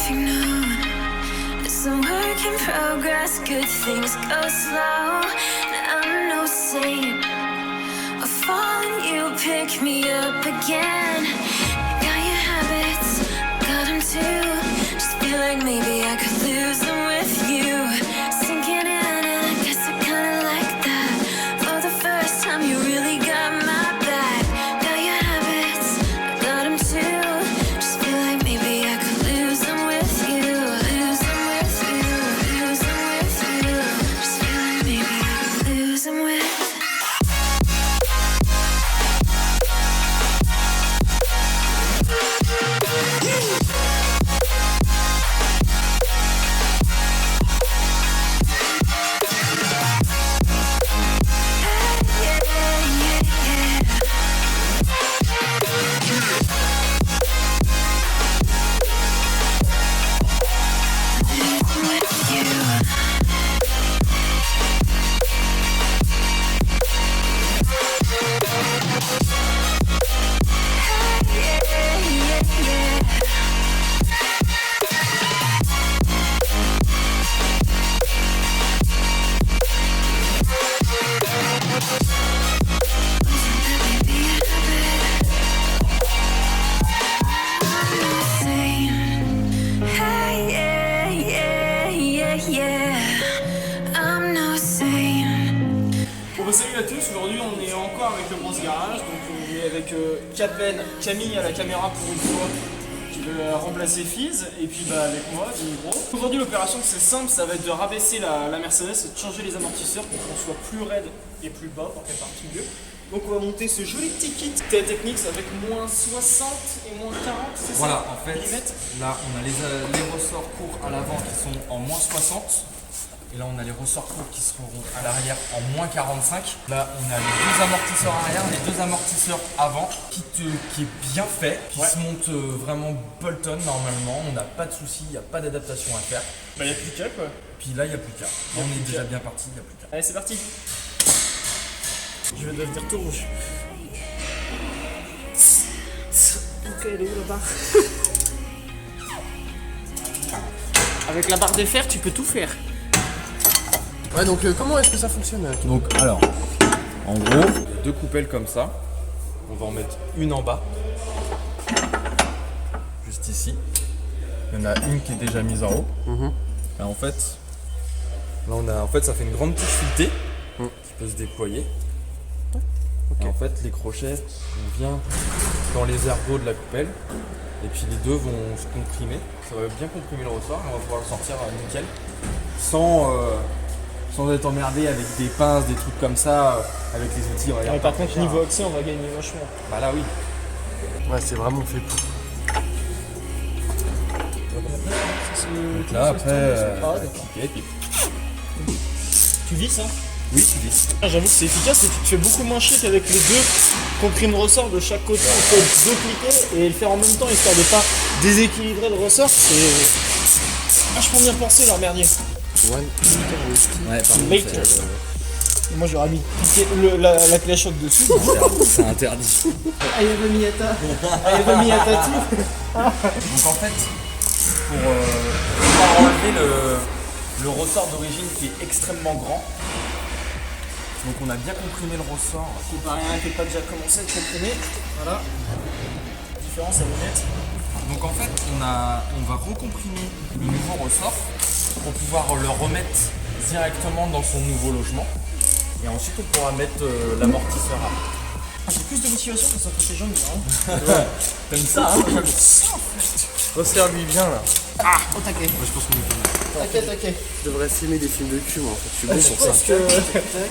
nothing new. It's a work in progress, good things go slow. I'm no saint. I fall and you pick me up again. Got your habits, got them too. Just feel like maybe I could lose them with you. Sinking in and I guess I kinda like that. For the first time you really got my back. Got your habits, I got them too. Just feel like maybe I could lose them with you. Lose them with you, lose them with you. Just feel like maybe I could lose them with. Bon, salut à tous, aujourd'hui on est encore avec le Bros Garage, donc on est avec Camille à la caméra pour une fois qui veut remplacer Fizz, et puis avec moi, Dimitro. Aujourd'hui l'opération c'est simple, ça va être de rabaisser la Mercedes et de changer les amortisseurs pour qu'on soit plus raide et plus bas pour qu'elle parte mieux. Donc on va monter ce joli petit kit Technics avec moins 60 et moins 40, c'est voilà, ça? En fait, là on a les ressorts courts à l'avant qui sont en moins 60. Et là on a les ressorts courts qui seront à l'arrière en moins 45. Là on a les deux amortisseurs arrière, les deux amortisseurs avant, qui est bien fait, qui se monte vraiment Bolton normalement. On n'a pas de soucis, il n'y a pas d'adaptation à faire. Bah il n'y a plus qu'à quoi. Puis là il n'y a plus qu'à. On est déjà bien parti, il n'y a plus qu'à. Allez c'est parti. Je vais devenir tout rouge. Ok, elle est où la barre? Avec la barre de fer tu peux tout faire. Ouais, donc comment est-ce que ça fonctionne? Donc alors, en gros, deux coupelles comme ça. On va en mettre une en bas, juste ici. Il y en a une qui est déjà mise en haut. Et en fait, là ça fait une grande tige filetée qui peut se déployer. Et en fait, les crochets, on vient dans les ergots de la coupelle. Et puis les deux vont se comprimer. Ça va bien comprimer le ressort et on va pouvoir le sortir nickel. Sans être emmerdé avec des pinces, des trucs comme ça, avec les outils. Ouais, par contre, niveau accès, on va gagner vachement. Bah là, oui. Ouais, c'est vraiment fait pour. Donc là, après, tu vis ça? oui, tu vis. J'avoue que c'est efficace et tu te fais beaucoup moins chier qu'avec les deux comprime ressort de chaque côté. Il faut deux cliquer et le faire en même temps histoire de pas déséquilibrer le ressort. C'est vachement bien pensé leur merdier. Ouais, Moi j'aurais mis la clé à choc dessus. c'est interdit. I have a Miata. I have a Miata too. Donc en fait, pour enlever le ressort d'origine qui est extrêmement grand, donc on a bien comprimé le ressort. Comparé à un qui n'est pas déjà commencé à être comprimé. Voilà. La différence elle est nette. Donc en fait, on va recomprimer le nouveau ressort pour pouvoir le remettre directement dans son nouveau logement. Et ensuite, on pourra mettre l'amortisseur à. J'ai plus de motivation que ça fait ces gens hein. T'aimes ça, hein? J'aime ça en fait. Resserre-lui bien là. Ah, au taquet. Je pense qu'on est pas mal. Taquet. Je devrais filmer des films de cul, moi en fait. Je suis bon pour ça. Parce que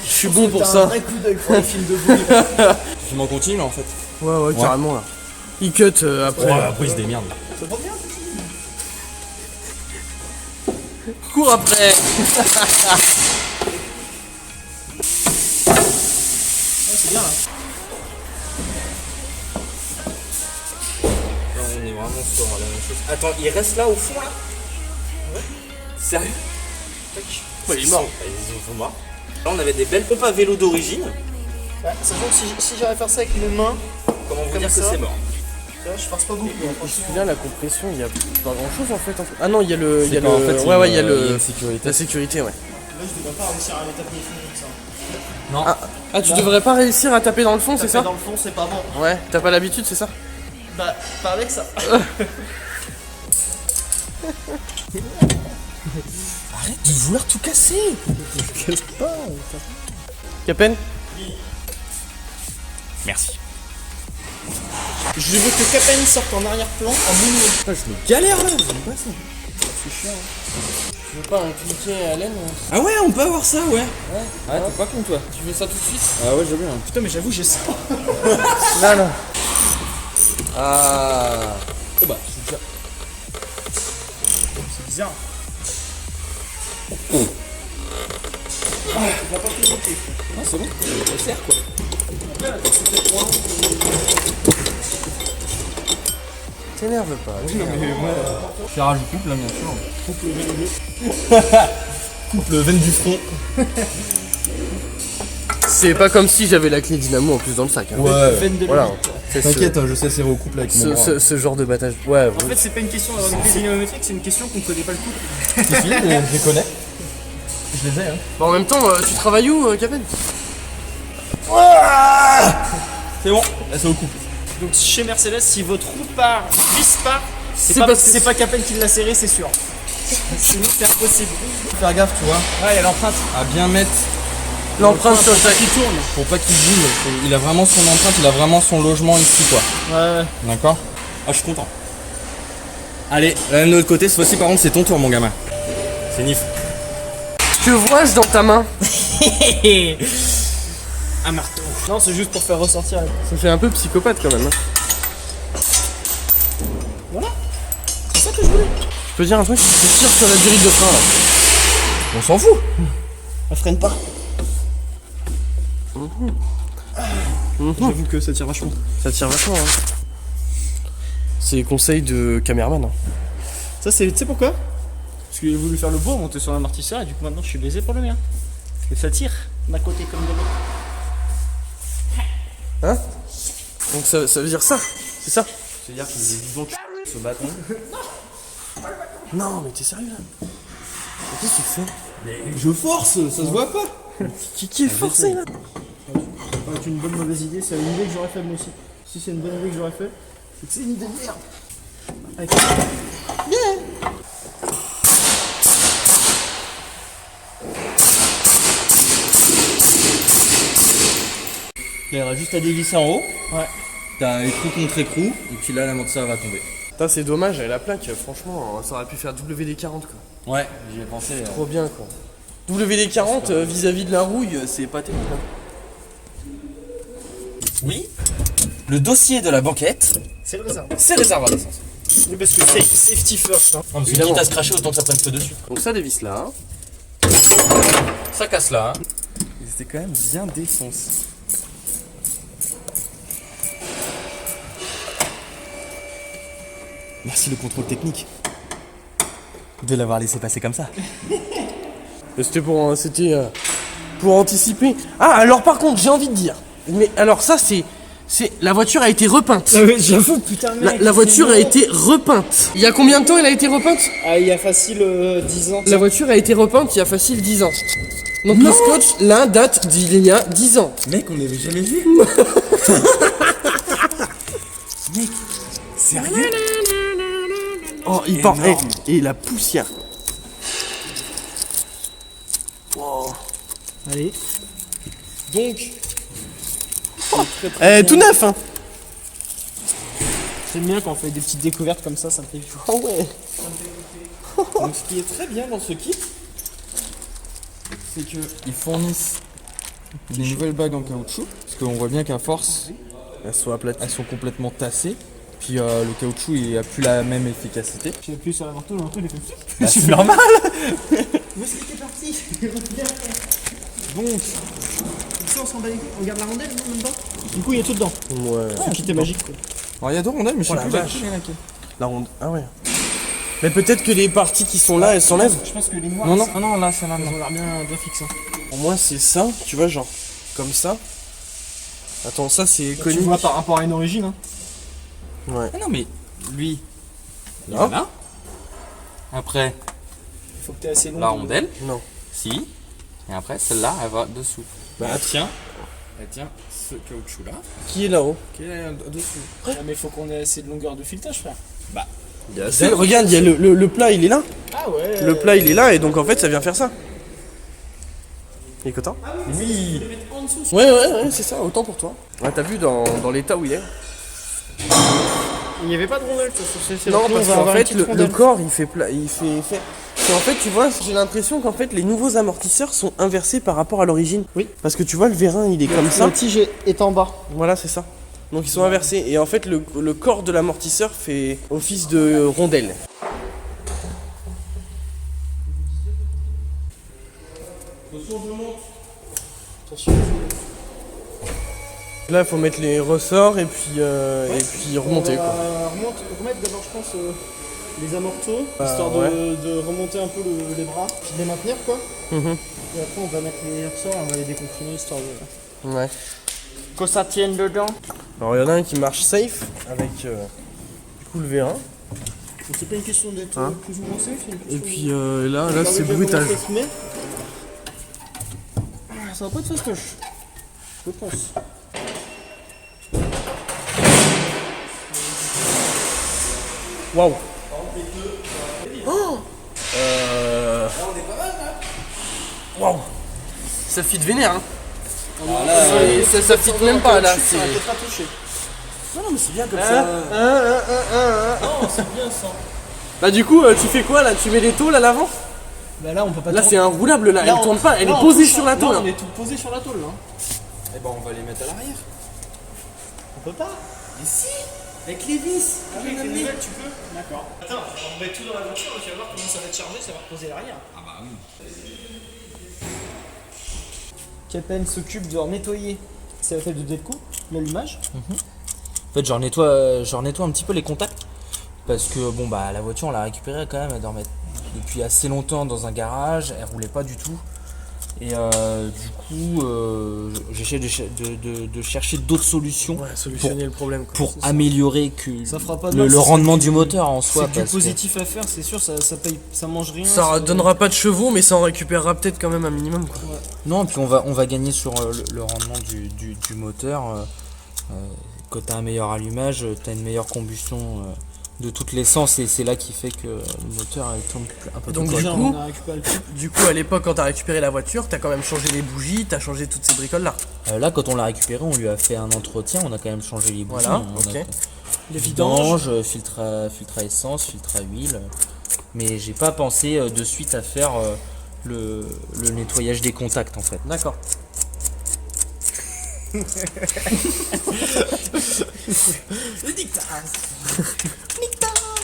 Je suis bon pour t'as ça. un vrai coup d'œil pour les films de bouille. Tu filmes en continu en fait. Ouais, carrément là. Il cut après. Après il se démerde. C'est trop bien. Cours après. C'est bien là. Là, on est vraiment sur la même chose. Attends, il reste là au fond là? Ouais. Sérieux? Ouais, il est mort. Ils sont morts. Là, on avait des belles pompes à vélo d'origine. Sachant que si j'arrive à faire ça avec mes mains, Comment vous comme dire ça. que c'est mort? Je force pas beaucoup. Là, la compression, il y a pas grand chose en fait. Ah non, il y a le. Il y a le. En fait, Ouais, il y a une le. sécurité. La sécurité, ouais. Là, je devrais pas réussir à aller taper le fond comme ça. Non. Ah, tu devrais pas réussir à taper dans le fond, c'est Taper ça? dans le fond, c'est pas bon. Ouais, t'as pas l'habitude, c'est ça? Bah, pas avec ça. Arrête de vouloir tout casser. Capen? Merci. Je veux que Capen sorte en arrière-plan en moonwalk. Putain, je me galère là, j'aime pas ça. Tu veux pas cliquer à l'aine? Ah ouais, on peut avoir ça, ouais. Ah, t'es pas con toi. Tu veux ça tout de suite? Ah ouais, j'ai bien. Putain, mais j'avoue, j'ai ça. Là, là. Ah. Oh bah, c'est déjà. C'est bizarre. Ah, c'est bon. Ça sert quoi. T'énerve pas. Tirage couple là, bien sûr. Couple veine du front. C'est pas comme si j'avais la clé dynamo en plus dans le sac. Hein. Ouais. Veine de Voilà. limite. C'est T'inquiète, hein, je sais serrer au couple avec mon bras. ce genre de battage. Ouais, En fait, c'est pas une question d'avoir une clé dynamométrique, c'est une question qu'on connaît pas le couple. Si, si, je les connais. Je les ai, hein. Bon, en même temps, tu travailles où, Capen? C'est bon, là c'est au couple. Donc, chez Mercedes, si votre roue part, vis part, C'est c'est pas, parce que- c'est pas Capen qui l'a serré, c'est sûr. Sinon, c'est impossible. Faut faire gaffe, tu vois, Ouais, il y a l'empreinte. à bien mettre L'empreinte sur le sac. Qui tourne. pour pas qu'il bouge. Il a vraiment son empreinte, il a vraiment son logement ici, quoi. Ouais. D'accord. Ah, je suis content. Allez, là de l'autre côté, cette fois-ci par contre c'est ton tour mon gamin. C'est Nif. Que vois-je dans ta main? Un marteau. Non, c'est juste pour faire ressortir. Ça fait un peu psychopathe quand même. Hein. C'est ça que je voulais. Je peux dire un truc? Tu tires sur la durite de frein là. On s'en fout. Elle freine pas. J'avoue que ça tire vachement. Ça tire vachement. Hein. C'est conseil de caméraman. Hein. Ça, c'est. Tu sais pourquoi? Parce qu'il a voulu faire le beau, monter sur l'amortisseur, et du coup, maintenant, je suis baisé pour le mien. Parce que ça tire d'un côté comme de l'autre. Hein? Donc ça veut dire ça? C'est ça? C'est-à-dire qu'il est vivant ce bâton. Non, mais t'es sérieux là? Qu'est-ce que tu fais? Mais je force, ça se voit pas. Qui est forcé là? Ça va être une bonne mauvaise idée, c'est une idée que j'aurais fait moi aussi. Si c'est une bonne idée que j'aurais fait, c'est que c'est une idée de merde. Avec... Il y aura juste à dévisser en haut. Ouais. T'as écrou contre écrou, et puis là l'amortisseur va tomber. Putain, c'est dommage, avec la plaque, franchement, ça aurait pu faire WD-40 quoi. Ouais, j'y ai pensé. Trop bien quoi. WD-40 vis-à-vis de la rouille, c'est pas terrible. Hein. Oui. Le dossier de la banquette, C'est le réservoir. c'est réservoir d'essence. Oui, parce que c'est safety first. Hein. Parce que Évidemment. quitte à se cracher, autant que ça prenne feu dessus. Donc ça dévisse là. Hein. Ça casse là. Hein. C'était quand même bien défoncé. Merci le contrôle technique. De l'avoir laissé passer comme ça. C'était pour anticiper. Ah, alors par contre, j'ai envie de dire. Mais alors ça, c'est la voiture a été repeinte. J'avoue, putain, mec. La voiture a été repeinte. Il y a combien de temps elle a été repeinte? Ah, il y a facile 10 ans. La voiture a été repeinte il y a facile 10 ans. Donc le scotch, là, date d'il y a 10 ans. Mec, on l'avait jamais vu. Mec, sérieux? Oh, il part. Énorme. Et la poussière. Wow. Allez. Donc. Tout neuf, hein. J'aime bien quand on fait des petites découvertes comme ça me fait chaud. Oh ouais. Donc ce qui est très bien dans ce kit, c'est qu'ils fournissent des nouvelles bagues en caoutchouc, parce qu'on voit bien qu'à force, Elles sont aplaties. elles sont complètement tassées, puis le caoutchouc il a plus la même efficacité. J'ai appuyé sur la marteau, le marteau il est fait. Bah, c'est normal. Où est-ce qu'il était parti? Donc, ça on s'en bat les couilles, on garde la rondelle non, même pas. Du coup il y a tout dedans. Ouais. Ce kit est magique quoi. Alors il y a deux rondelles, mais je sais la plus vache. laquelle. La ronde. Ah ouais. Mais peut-être que les parties qui sont là, elles s'enlèvent. Je pense que les noirs, Non, non, non, là c'est là. elles ont l'air bien fixes. Hein. Pour moi, c'est ça, tu vois, genre. Comme ça. Attends, ça c'est Tu connu. vois par rapport à une origine. Hein. Ouais. Ah non, mais lui, il Non. est là. Après, Faut que t'aies assez long. la rondelle. Non. Si. Et après, celle-là, elle va dessous. Bah, elle tient ce caoutchouc-là. Qui est là-haut? Qui est dessous. Ah, mais faut qu'on ait assez de longueur de filetage, frère. Regarde, il y a le plat, il est là. Ah ouais. Le plat, il est là, et donc en fait, ça vient faire ça. Il est content? Oui. Ouais, c'est ça, autant pour toi. Ouais, t'as vu dans l'état où il est? Il n'y avait pas de rondelle, ça. Non, parce qu'en fait, le corps, il fait plat, il fait. Et en fait, tu vois, j'ai l'impression qu'en fait, les nouveaux amortisseurs sont inversés par rapport à l'origine. Oui. Parce que tu vois, le vérin, il est comme ça. Le tige est en bas. Voilà, c'est ça. Donc ils sont inversés. Et en fait, le corps de l'amortisseur fait office de rondelle. Attention. Là, il faut mettre les ressorts et puis remonter, quoi. Remettre d'abord, je pense, les amortos, histoire ouais. de remonter un peu les bras, puis de les maintenir, quoi. Mhm. Et après, on va mettre les ressorts, on va les décomprimer, histoire de... Ouais. Que ça tienne dedans. Alors, il y en a un qui marche safe avec du coup le vérin. C'est pas une question d'être Hein plus ou moins safe, c'est une question Et puis là c'est bruitage. Ça va pas être fastoche, je pense. Waouh. Waouh. Ça fit vénère, hein. Ça fit même pas là. Ça va peut-être pas toucher. Non, mais c'est bien comme ça. Non, c'est bien ça. Bah du coup, tu fais quoi là? Tu mets les tôles à l'avant? Bah là, on peut pas Là tourner. c'est un roulable là, elle on- tourne pas, elle là, est on posée touche sur la là, tôle. on est tout posé sur la tôle là. Et ben, on va les mettre à l'arrière. On peut pas. Mais si. Avec les vis. Avec les nouvelles, tu peux. D'accord. Attends, on met tout dans la voiture et tu vas voir comment ça va être chargé, ça va reposer à l'arrière. Ah bah oui. Capen s'occupe de nettoyer. C'est la fait de déco, l'allumage. En fait, j'en nettoie un petit peu les contacts. Parce que bon bah la voiture on l'a récupérée quand même, elle dormait depuis assez longtemps dans un garage, elle roulait pas du tout. Et du coup j'essaie de chercher d'autres solutions Ouais, solutionner le problème quoi. pour améliorer que Ça fera pas de le mal, c'est rendement du- du moteur en soi. C'est du parce que- positif à faire, c'est sûr, ça paye, ça mange rien. Ça donnera pas de chevaux, mais ça en récupérera peut-être quand même un minimum quoi. Non, puis on va gagner sur le rendement du moteur. Quand tu as un meilleur allumage, tu as une meilleure combustion de toute l'essence et c'est là qui fait que le moteur il tourne un peu Donc, plus du correct. coup- on a récupéré le coup. Du coup, à l'époque, quand t'as récupéré la voiture, t'as quand même changé les bougies, t'as changé toutes ces bricoles là. Là, quand on l'a récupéré, on lui a fait un entretien, on a quand même changé les bougies. Voilà, on a ok. Les vidanges. vidange, filtre à essence, filtre à huile. Mais j'ai pas pensé de suite à faire le nettoyage des contacts en fait. D'accord.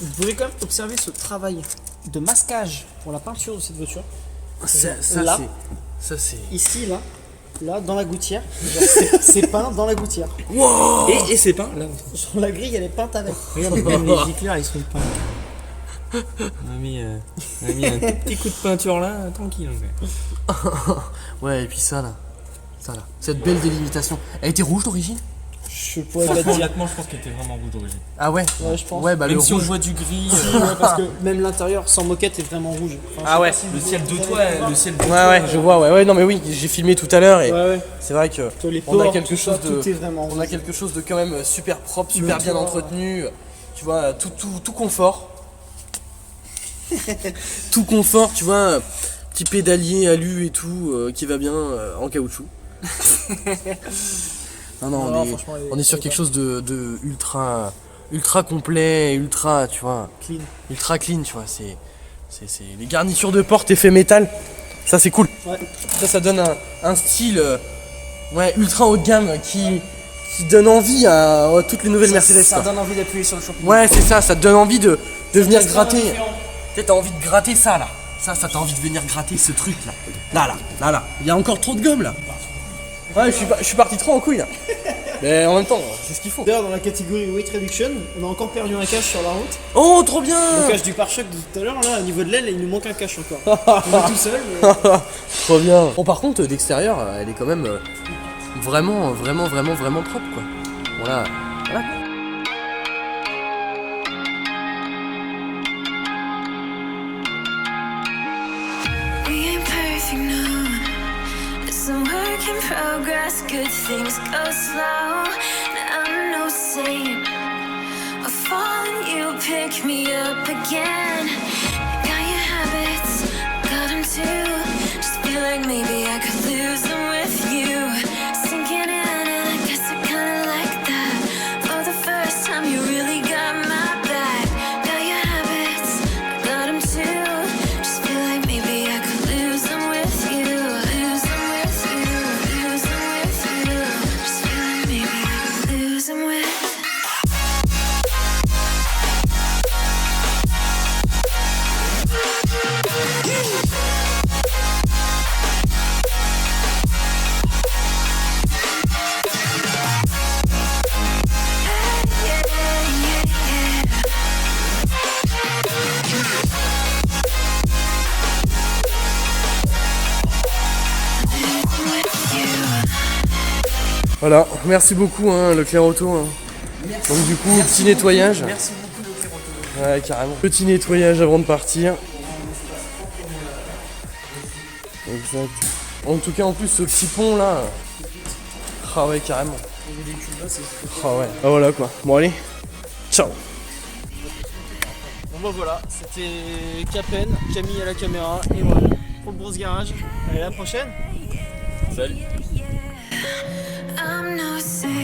Vous pouvez quand même observer ce travail de masquage pour la peinture de cette voiture. Là. Ça c'est. Ici, là, dans la gouttière. Genre, c'est peint dans la gouttière. Wow. Et c'est peint là. Genre, la grille, elle est peinte avec. Regarde, même les éclairs ils sont peints. On a mis un petit coup de peinture là, tranquille. Ouais, et puis ça là. Cette belle délimitation. Elle était rouge d'origine? Je pourrais pas dire. Honnêtement, je pense qu'elle était vraiment rouge d'origine. Ah ouais. Ouais, je pense. Ouais, bah Même le si on rouge. voit du gris, Ouais, parce que même l'intérieur sans moquette est vraiment rouge. Enfin, Ah ouais. le ciel de toit, le ciel de Ouais, je vois. Ouais, non mais oui, j'ai filmé tout à l'heure et Ouais, ouais. c'est vrai que Toi, les on a portes, quelque tout chose ça, de. tout est vraiment On a rouge. quelque chose de quand même super propre, super Le bien toit, entretenu. Tu vois, tout confort. Tout confort, tu vois, petit pédalier alu et tout qui va bien en caoutchouc. Non, Non, franchement, on est sur quelque chose de ultra complet, ultra, tu vois, clean. ultra clean, tu vois. C'est les garnitures de porte effet métal. Ça c'est cool. Ouais. Ça donne un style ouais, ultra haut de gamme qui donne envie à toutes les nouvelles Mercedes. Ça quoi. donne envie d'appuyer sur le champignon. Ouais, c'est ça te donne envie de venir C'est gratter. différent. Tu sais, t'as envie de gratter ça là. Ça t'as envie de venir gratter ce truc là. Là. Il y a encore trop de gomme là. Ouais, je suis parti trop en couille là. Mais en même temps, c'est ce qu'il faut. D'ailleurs, dans la catégorie weight reduction, on a encore perdu un cache sur la route. Oh, trop bien. Le cache du pare-choc de tout à l'heure, là, au niveau de l'aile, il nous manque un cache encore. On est tout seul, mais... Trop bien. Bon, par contre, d'extérieur, elle est quand même vraiment propre quoi. Voilà. in progress, good things go slow. I'm no saint. I fall and you pick me up again. Got your habits, got them too. Just feel like maybe I could lose them with you. Sinking in and I guess I kinda like that. For the first time you really got my back. Got your habits, got them too. Just feel like maybe I could lose them with you. Lose them with you, lose them with you. Just feel like maybe I could lose them with you. Voilà, merci beaucoup hein, Leclerc Auto. Hein. Donc du coup, petit nettoyage. Merci beaucoup Leclerc Auto. Ouais, carrément. Petit nettoyage avant de partir. Exact. En tout cas, en plus, ce petit pont là. Ah ouais, carrément. Ah ouais. Ah voilà quoi. Bon allez. Ciao. Bon bah voilà, c'était Capen, Camille à la caméra et voilà pour le Bronze Garage. Allez, à la prochaine. Salut. I'm no saint.